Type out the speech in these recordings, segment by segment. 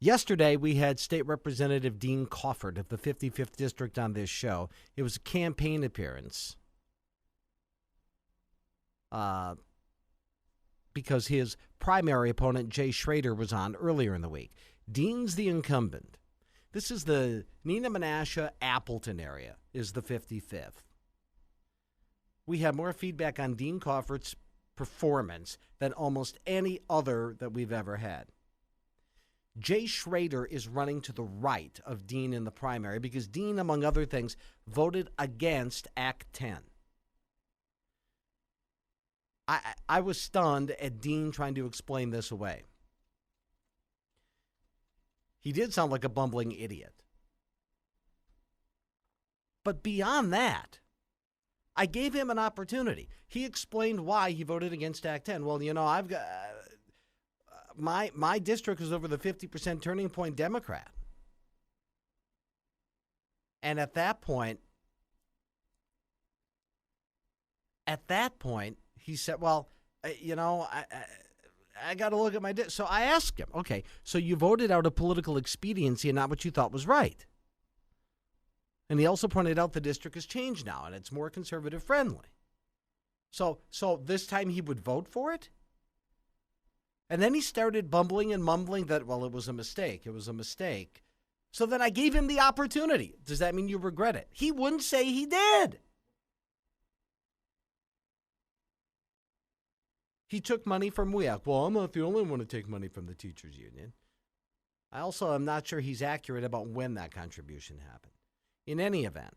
Yesterday, we had State Representative Dean Kaufert of the 55th District on this show. It was a campaign appearance because his primary opponent, Jay Schroeder, was on earlier in the week. Dean's the incumbent. This is the Nina Menasha Appleton area, is the 55th. We have more feedback on Dean Kaufert's performance than almost any other that we've ever had. Jay Schroeder is running to the right of Dean in the primary because Dean, among other things, voted against Act 10. I was stunned at Dean trying to explain this away. He did sound like a bumbling idiot. But beyond that, I gave him an opportunity. He explained why he voted against Act 10. Well, you know, I've got my district is over the 50% turning point Democrat. And at that point, he said, well, you know, I got to look at my district. So I asked him, okay, so you voted out of political expediency and not what you thought was right. And he also pointed out the district has changed now and it's more conservative friendly. So this time he would vote for it? And then he started bumbling and mumbling that, well, it was a mistake. It was a mistake. So then I gave him the opportunity. Does that mean you regret it? He wouldn't say he did. He took money from WEOC. Well, I'm not the only one to take money from the teachers union. I also am not sure he's accurate about when that contribution happened. In any event,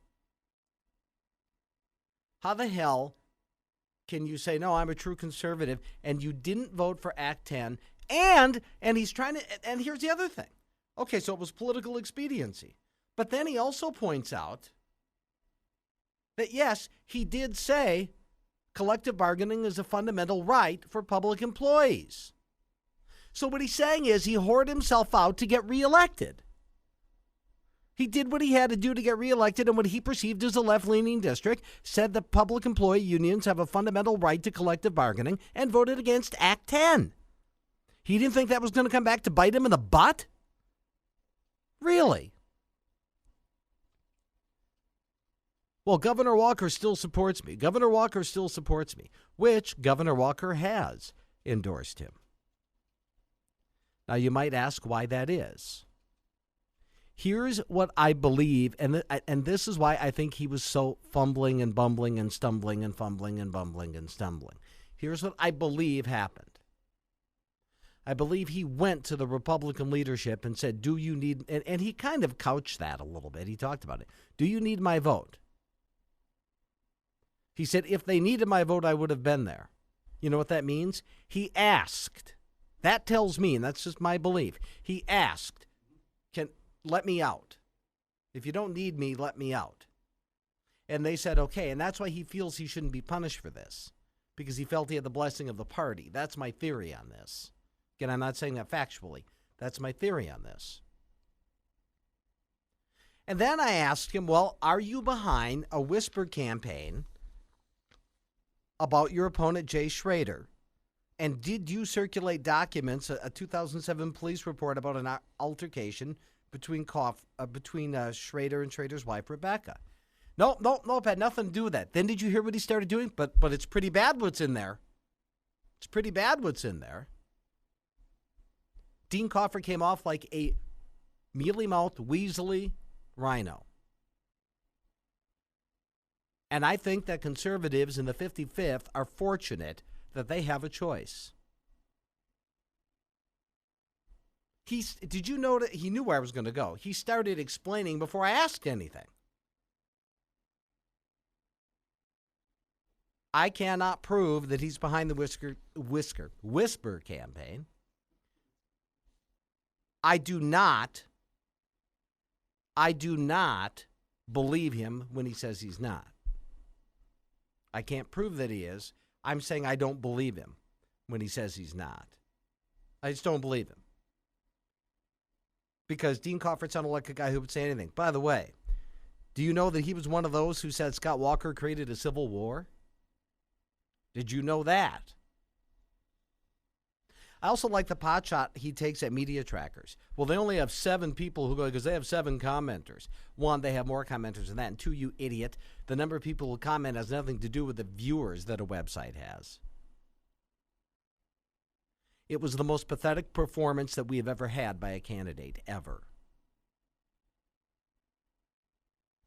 how the hell can you say, no, I'm a true conservative, and you didn't vote for Act 10, and he's trying to, and here's the other thing. Okay, so it was political expediency. But then he also points out that, yes, he did say collective bargaining is a fundamental right for public employees. So what he's saying is he whored himself out to get reelected. He did what he had to do to get reelected in what he perceived as a left-leaning district, said that public employee unions have a fundamental right to collective bargaining, and voted against Act 10. He didn't think that was going to come back to bite him in the butt? Really? Well, Governor Walker still supports me. Governor Walker still supports me, which Governor Walker has endorsed him. Now, you might ask why that is. Here's what I believe, and this is why I think he was so fumbling and bumbling and stumbling and fumbling and bumbling and stumbling. Here's what I believe happened. I believe he went to the Republican leadership and said, do you need, and he kind of couched that a little bit. He talked about it. Do you need my vote? He said, if they needed my vote, I would have been there. You know what that means? He asked. That tells me, and that's just my belief. He asked, let me out. If you don't need me, let me out. And they said, okay. And that's why he feels he shouldn't be punished for this, because he felt he had the blessing of the party. That's my theory on this. Again, I'm not saying that factually. That's my theory on this. And then I asked him, well, are you behind a whisper campaign about your opponent, Jay Schroeder? And did you circulate documents, a 2007 police report about an altercation between Schroeder and Schroeder's wife, Rebecca? No, it had nothing to do with that. Then did you hear what he started doing? But it's pretty bad what's in there. It's pretty bad what's in there. Dean Kaufert came off like a mealy-mouthed, weaselly rhino. And I think that conservatives in the 55th are fortunate that they have a choice. Did you know that he knew where I was going to go? He started explaining before I asked anything. I cannot prove that he's behind the whisper campaign. I do not believe him when he says he's not. I can't prove that he is. I'm saying I don't believe him when he says he's not. I just don't believe him. Because Dean Kaufert sounded like a guy who would say anything. By the way, do you know that he was one of those who said Scott Walker created a civil war? Did you know that? I also like the pot shot he takes at media trackers. Well, they only have 7 people who go because they have 7 commenters. 1, they have more commenters than that. And 2, you idiot, the number of people who comment has nothing to do with the viewers that a website has. It was the most pathetic performance that we have ever had by a candidate, ever.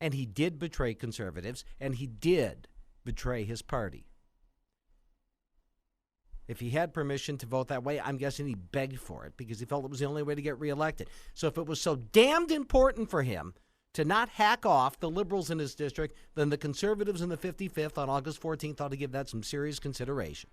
And he did betray conservatives, and he did betray his party. If he had permission to vote that way, I'm guessing he begged for it because he felt it was the only way to get reelected. So if it was so damned important for him to not hack off the liberals in his district, then the conservatives in the 55th on August 14th ought to give that some serious consideration.